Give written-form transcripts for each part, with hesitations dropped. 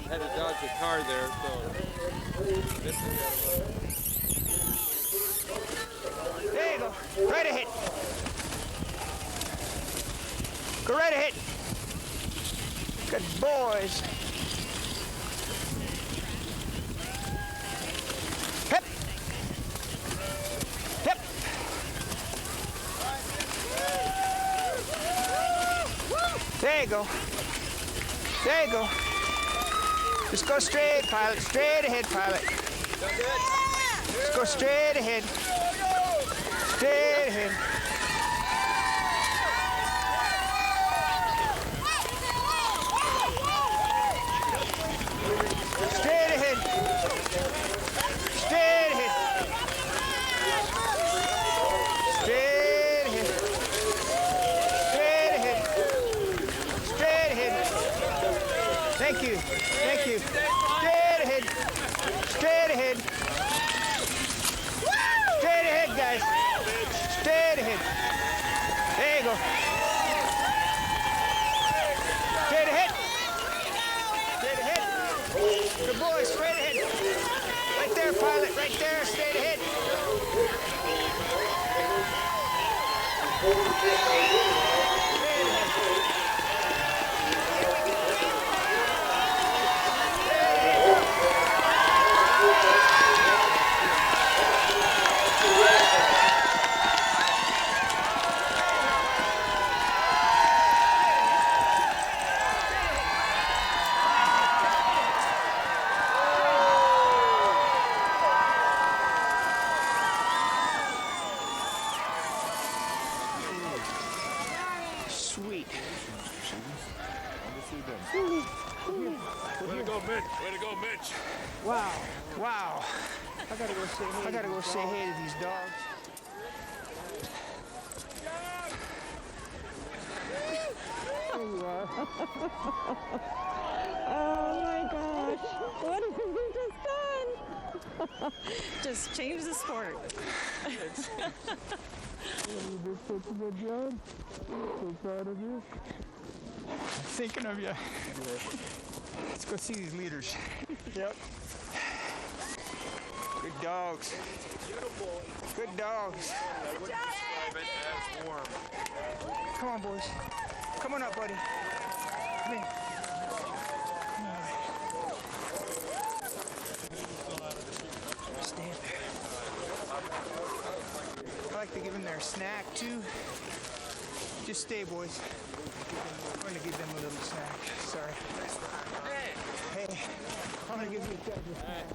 Had to dodge a car there, so this has got to run. There you go. Right ahead. Go right ahead. Good boys. Hip. Hip. There you go. There you go. Just go straight, pilot. Straight ahead, pilot. Just go straight ahead. Straight ahead. Straight ahead. Straight ahead. Straight ahead. Straight ahead. Straight ahead. Thank you. Thank you. Straight ahead. Straight ahead. Straight ahead, guys. Straight ahead. There you go. Straight ahead. Straight ahead. Good boy, straight ahead. Right there, pilot. Right there, straight ahead. Sweet. Way to go, Mitch. Way to go, Mitch. Wow. Wow. I gotta go say hey to these dogs. There you are. Oh my gosh. What have you just done? Just change the sport. You did such a good job. So proud of you. Thinking of you. Let's go see these leaders. Yep. Good dogs. Good dogs. I wouldn't describe it as warm. Come on, boys. Come on up, buddy. Come here. Stand there. I like to give them their snack, too. Just stay, boys. I'm going to give them a little snack. Sorry. Hey, I'm going to give you a snack.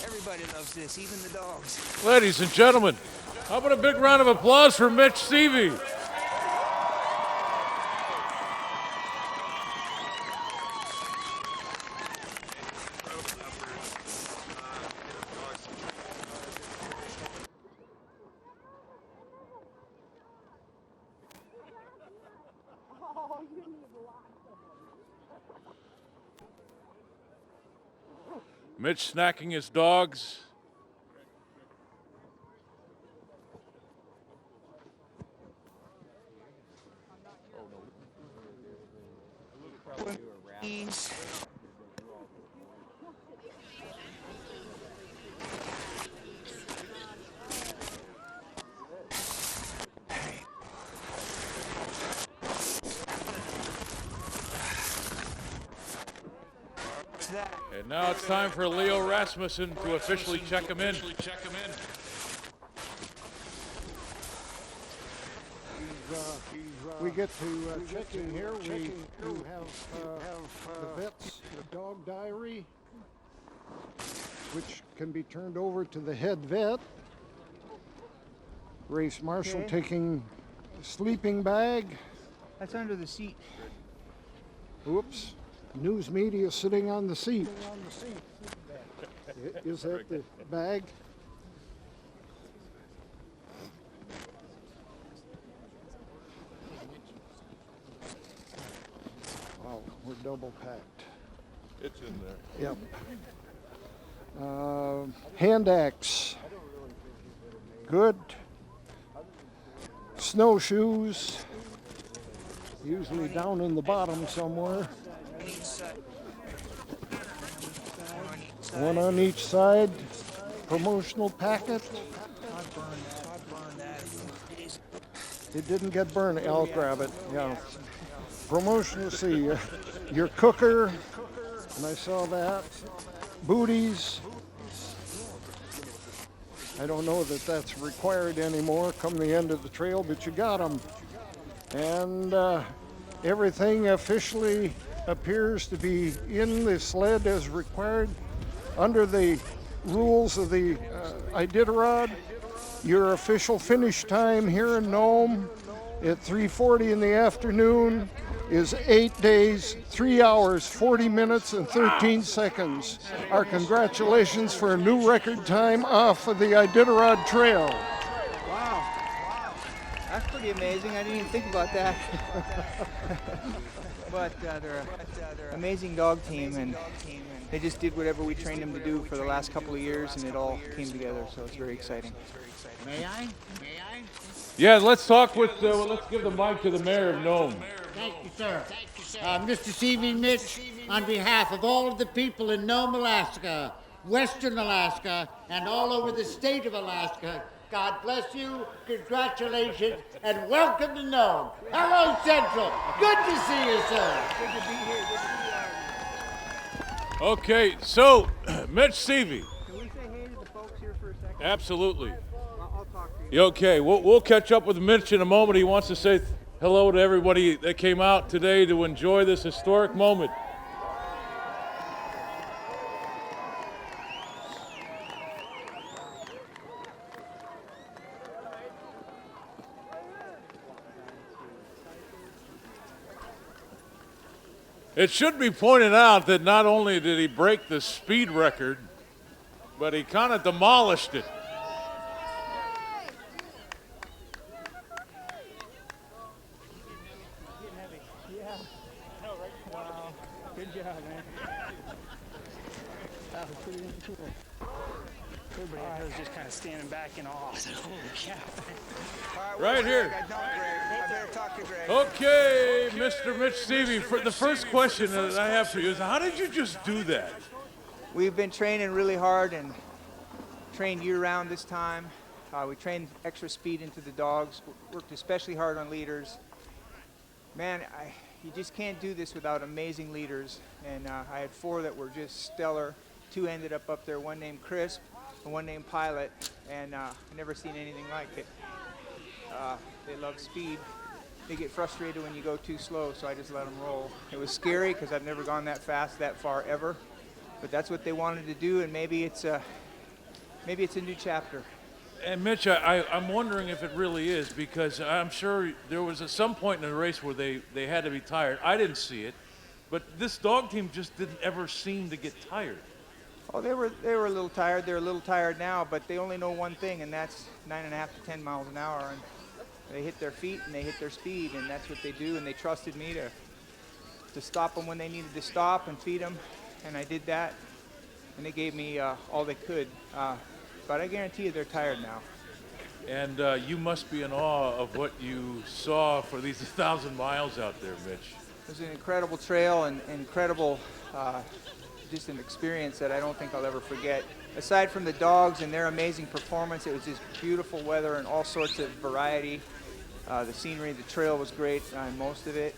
Everybody loves this, even the dogs. Ladies and gentlemen, how about a big round of applause for Mitch Seavey? Mitch snacking his dogs. Ease. And now it's time for Leo Rasmussen to officially check him in. We get to check in here. We have the vet's dog diary, which can be turned over to the head vet. Race marshal taking sleeping bag. That's under the seat. Oops. News media sitting on the seat. Is that the bag? Wow, we're double packed. It's in there. Yep. Hand axe. good. Snowshoes, usually down in the bottom somewhere. One on each side. Promotional packet. It didn't get burned. I'll grab it. Yeah. Promotional. See your cooker, and I saw that. Booties. I don't know that that's required anymore come the end of the trail, but you got them. And everything officially appears to be in the sled as required under the rules of the Iditarod. Your official finish time here in Nome at 3:40 in the afternoon is 8 days, 3 hours, 40 minutes, and 13 seconds. Our congratulations for a new record time off of the Iditarod Trail. Wow. That's pretty amazing. I didn't even think about that. But they're an amazing dog team, and they just did whatever we trained them to do for the last couple of years, and it all came together, so it's very exciting. May I? Yeah, let's talk with, let's give the mic to the mayor of Nome. Thank you, sir. Mr. Seavey, Mitch, on behalf of all of the people in Nome, Alaska, Western Alaska, and all over the state of Alaska, God bless you, congratulations, and welcome to Nome. Hello, Central. Good to see you, sir. Good to be here. Okay, so Mitch Seavey. Can we say hey to the folks here for a second? Absolutely. I'll talk to you. Okay, we'll catch up with Mitch in a moment. He wants to say hello to everybody that came out today to enjoy this historic moment. It should be pointed out that not only did he break the speed record, but he kind of demolished it. Good job, man. That was pretty cool. Everybody was just kind of standing back in awe. I said, holy cow. All Right here. I better talk to Greg. Okay, Mr. Mitch Seavey, for the first question that I have for you is, how did you just do that? We've been training really hard and trained year-round this time. We trained extra speed into the dogs, worked especially hard on leaders. Man, you just can't do this without amazing leaders. And I had 4 that were just stellar. 2 ended up there, one named Crisp and one named Pilot, and I've never seen anything like it. They love speed. They get frustrated when you go too slow, so I just let them roll. It was scary because I've never gone that fast, that far ever, but that's what they wanted to do, and maybe it's a new chapter. And Mitch, I'm wondering if it really is, because I'm sure there was at some point in the race where they had to be tired. I didn't see it, but this dog team just didn't ever seem to get tired. Oh, they were a little tired. They're a little tired now, but they only know one thing, and that's 9.5 to 10 miles an hour. And they hit their feet and they hit their speed, and that's what they do. And they trusted me to stop them when they needed to stop and feed them, and I did that. And they gave me all they could. But I guarantee you they're tired now. And you must be in awe of what you saw for these 1,000 miles out there, Mitch. It was an incredible trail and incredible, just an experience that I don't think I'll ever forget. Aside from the dogs and their amazing performance, it was just beautiful weather and all sorts of variety. The scenery, the trail was great on most of it.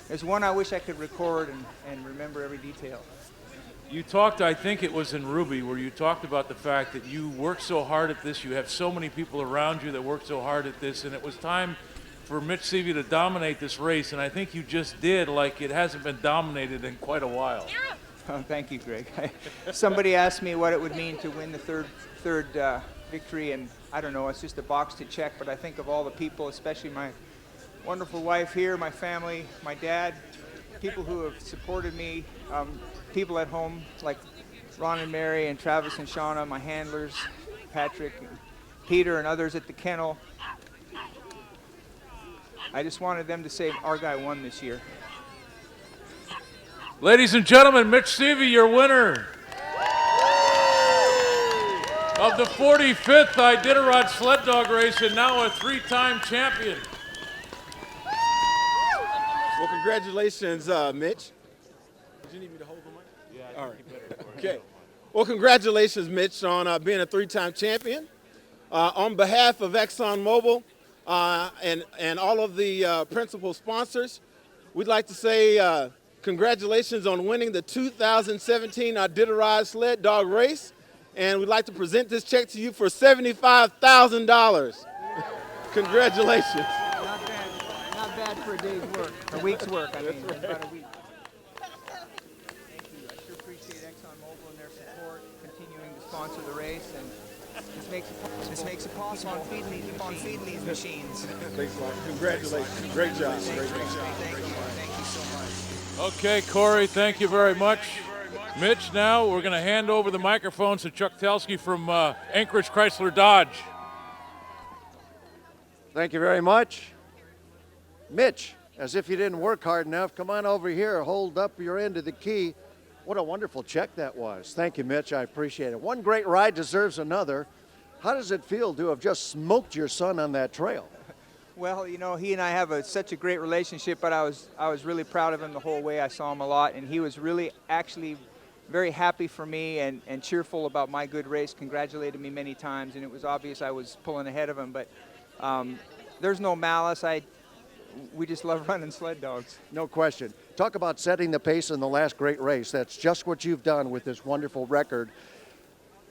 There's one I wish I could record and remember every detail. You talked, I think it was in Ruby, where you talked about the fact that you worked so hard at this, you have so many people around you that work so hard at this, and it was time for Mitch Seavey to dominate this race, and I think you just did, like it hasn't been dominated in quite a while. Oh, thank you, Greg. Somebody asked me what it would mean to win the third victory, and I don't know, it's just a box to check, but I think of all the people, especially my wonderful wife here, my family, my dad, people who have supported me, people at home like Ron and Mary and Travis and Shauna, my handlers, Patrick and Peter and others at the kennel. I just wanted them to say our guy won this year. Ladies and gentlemen, Mitch Seavey, your winner. of the 45th Iditarod sled dog race and now a 3-time champion. Well, congratulations, Mitch. Did you need me to hold the mic? Yeah, all right. Okay. Well, congratulations, Mitch, on being a 3-time champion. On behalf of ExxonMobil and all of the principal sponsors, we'd like to say congratulations on winning the 2017 Iditarod sled dog race. And we'd like to present this check to you for $75,000. Congratulations. Not bad for a day's work, a week's work, I mean, about a week. Thank you. I sure appreciate ExxonMobil and their support, continuing to sponsor the race, and this makes it possible. Keep on feeding these machines. Thanks a lot. Congratulations. Great job. Great job. Thank you so much. Okay, Corey, thank you very much. Mitch, now we're going to hand over the microphones to Chuck Telsky from Anchorage Chrysler Dodge. Thank you very much. Mitch, as if you didn't work hard enough, come on over here, hold up your end of the key. What a wonderful check that was. Thank you, Mitch, I appreciate it. One great ride deserves another. How does it feel to have just smoked your son on that trail? Well, you know, he and I have such a great relationship, but I was really proud of him the whole way. I saw him a lot, and he was really actually very happy for me and cheerful about my good race, congratulated me many times, and it was obvious I was pulling ahead of him, but there's no malice. We just love running sled dogs. No question. Talk about setting the pace in the last great race. That's just what you've done with this wonderful record.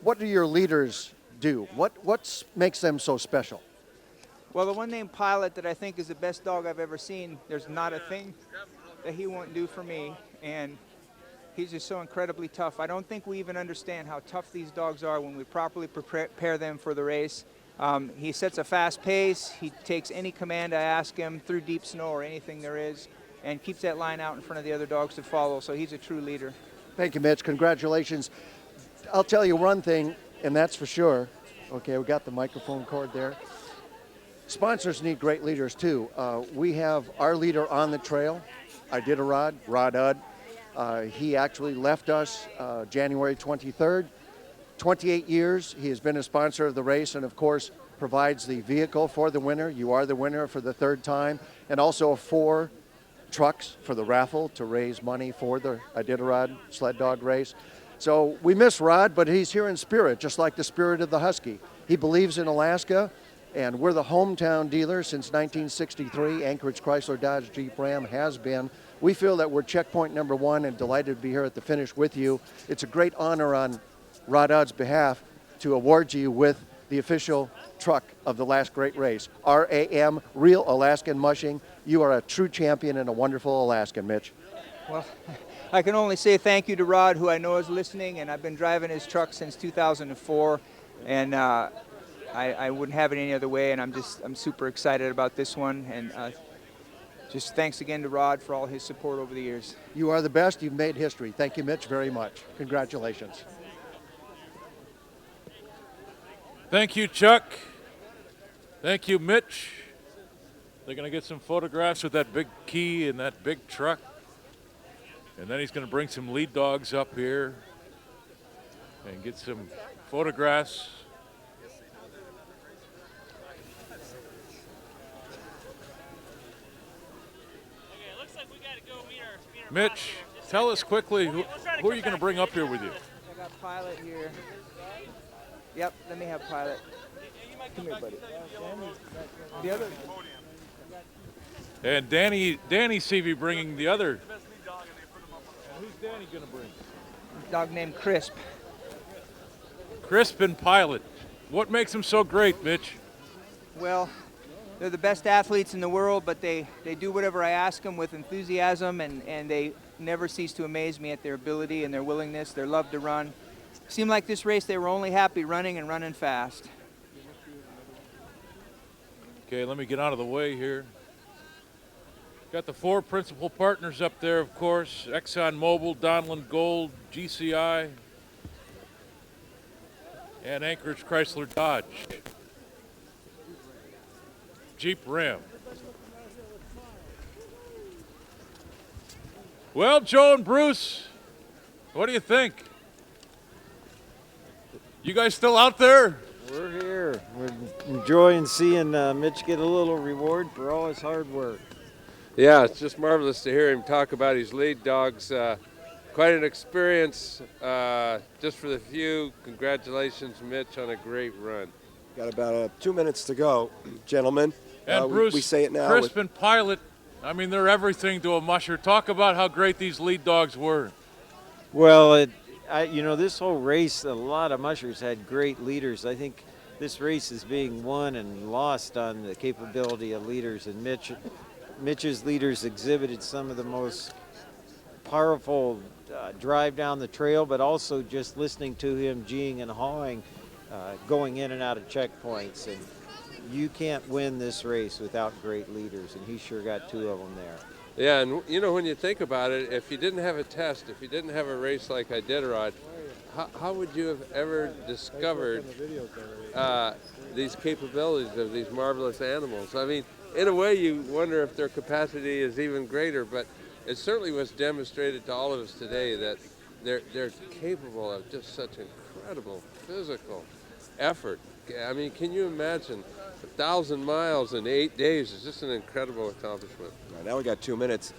What do your leaders do? What makes them so special? Well, the one named Pilot that I think is the best dog I've ever seen, there's not a thing that he won't do for me, and he's just so incredibly tough. I don't think we even understand how tough these dogs are when we properly prepare them for the race. He sets a fast pace. He takes any command I ask him through deep snow or anything there is, and keeps that line out in front of the other dogs to follow. So he's a true leader. Thank you, Mitch. Congratulations. I'll tell you one thing, and that's for sure. Okay, we got the microphone cord there. Sponsors need great leaders, too. We have our leader on the trail, Iditarod, Rod Udd. He actually left us January 23rd. 28 years, he has been a sponsor of the race and, of course, provides the vehicle for the winner. You are the winner for the 3rd time, and also 4 trucks for the raffle to raise money for the Iditarod sled dog race. So we miss Rod, but he's here in spirit, just like the spirit of the Husky. He believes in Alaska, and we're the hometown dealer since 1963. Anchorage Chrysler Dodge Jeep Ram has been. We feel that we're checkpoint number 1 and delighted to be here at the finish with you. It's a great honor on Rod Udd's behalf to award you with the official truck of the last great race, RAM, Real Alaskan Mushing. You are a true champion and a wonderful Alaskan, Mitch. Well, I can only say thank you to Rod, who I know is listening, and I've been driving his truck since 2004, and I wouldn't have it any other way, and I'm super excited about this one, and just thanks again to Rod for all his support over the years. You are the best. You've made history. Thank you, Mitch, very much. Congratulations. Thank you, Chuck. Thank you, Mitch. They're going to get some photographs with that big key and that big truck. And then he's going to bring some lead dogs up here and get some photographs. Mitch, tell us quickly, who are you going to bring up here with you? I got Pilot here. Yep, let me have Pilot. Come here, buddy. The other. And Danny Seavey bringing the other. Who's Danny going to bring? A dog named Crisp. Crisp and Pilot. What makes them so great, Mitch? Well, they're the best athletes in the world, but they do whatever I ask them with enthusiasm, and they never cease to amaze me at their ability and their willingness, their love to run. Seemed like this race they were only happy running and running fast. Okay, let me get out of the way here. Got the 4 principal partners up there, of course. ExxonMobil, Donlin Gold, GCI, and Anchorage Chrysler Dodge. Jeep Ram. Well, Joe and Bruce, what do you think? You guys still out there? We're here. We're enjoying seeing Mitch get a little reward for all his hard work. Yeah, it's just marvelous to hear him talk about his lead dogs. Quite an experience just for the few. Congratulations, Mitch, on a great run. Got about 2 minutes to go, gentlemen. And Bruce, we say it now. Crisp and Pilot, I mean, they're everything to a musher. Talk about how great these lead dogs were. Well, this whole race, a lot of mushers had great leaders. I think this race is being won and lost on the capability of leaders, and Mitch's leaders exhibited some of the most powerful drive down the trail, but also just listening to him geeing and hawing, going in and out of checkpoints. And you can't win this race without great leaders, and he sure got 2 of them there. Yeah, and when you think about it, if you didn't have a test, if you didn't have a race like Iditarod, how would you have ever discovered these capabilities of these marvelous animals? I mean, in a way, you wonder if their capacity is even greater, but it certainly was demonstrated to all of us today that they're capable of just such incredible physical effort. I mean, can you imagine 1,000 miles in 8 days is just an incredible accomplishment. Now we got 2 minutes.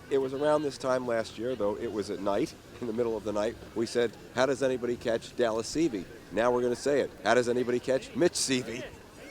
It was around this time last year, though it was at night, in the middle of the night. We said, how does anybody catch Dallas Seavey? Now we're going to say it. How does anybody catch Mitch Seavey?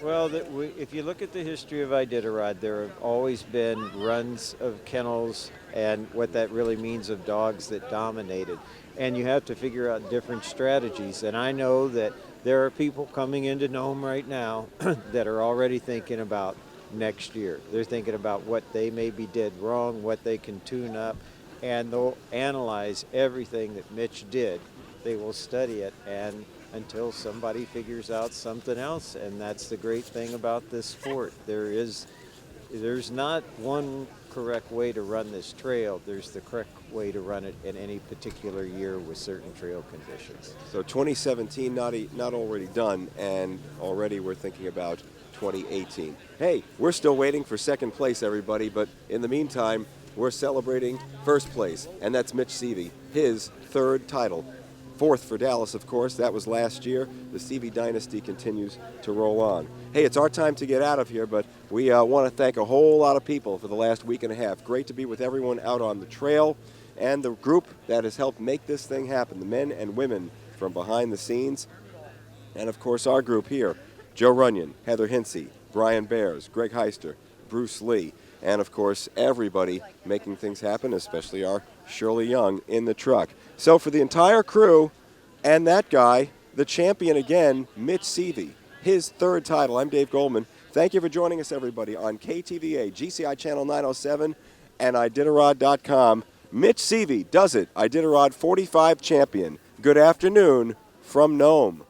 Well, if you look at the history of Iditarod, there have always been runs of kennels and what that really means of dogs that dominated. And you have to figure out different strategies. And I know that there are people coming into Nome right now that are already thinking about next year. They're thinking about what they maybe did wrong, what they can tune up, and they'll analyze everything that Mitch did. They will study it and until somebody figures out something else, and that's the great thing about this sport. There's not one correct way to run this trail. There's the correct way to run it in any particular year with certain trail conditions. So 2017 not already done, and already we're thinking about 2018. Hey, we're still waiting for second place, everybody, but in the meantime, we're celebrating first place, and that's Mitch Seavey, his 3rd title. 4th for Dallas, of course. That was last year. The Seavey dynasty continues to roll on. Hey, it's our time to get out of here, but we want to thank a whole lot of people for the last week and a half. Great to be with everyone out on the trail and the group that has helped make this thing happen, the men and women from behind the scenes. And, of course, our group here, Joe Runyon, Heather Hinsey, Brian Bears, Greg Heister, Bruce Lee, and, of course, everybody making things happen, especially our Shirley Young in the truck. So for the entire crew and that guy, the champion again, Mitch Seavey, his 3rd title. I'm Dave Goldman. Thank you for joining us, everybody, on KTVA, GCI Channel 907, and Iditarod.com. Mitch Seavey does it, Iditarod 45 champion. Good afternoon from Nome.